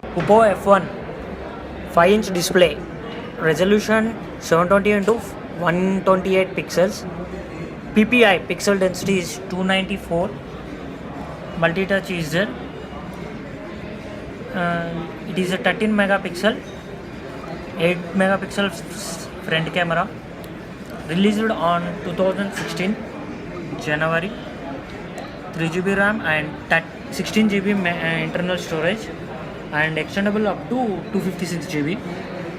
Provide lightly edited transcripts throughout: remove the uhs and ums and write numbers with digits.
OPPO F1 5-inch display, resolution 720 into 128 pixels, PPI pixel density is 294, multi-touch is there, it is a 13 megapixel, 8 megapixel front camera, released on 2016 January, 3GB RAM and 16GB internal storage, and extendable up to 256GB.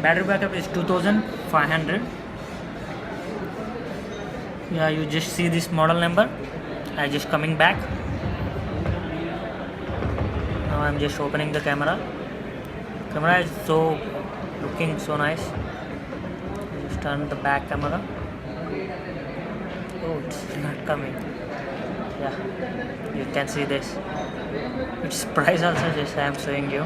Battery backup is 2500. Yeah, you just see this model number. I just coming back. Now I'm just opening the camera. Camera is so looking so nice. Just turn the back camera. Oh, it's not coming. Yeah, you can see this. Its price also just I am showing you.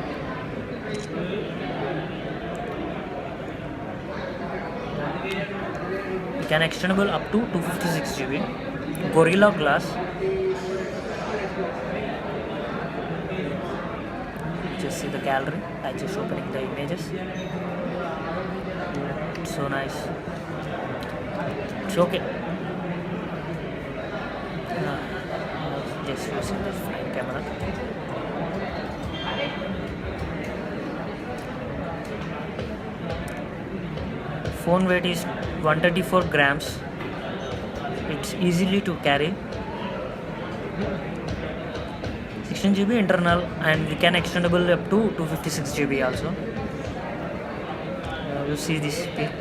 You can extendable up to 256GB. Gorilla Glass. Just see the gallery. I just opening the images. It's so nice. It's okay. Just using this fine camera. Phone weight is 134 grams. It's easily to carry. 16GB internal, and we can extendable up to 256GB also. You see this pic.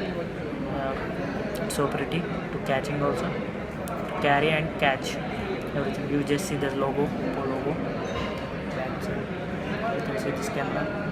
It's so pretty to catching also. To carry and catch everything. You just see the logo, OPPO logo. Back side. You can see this camera.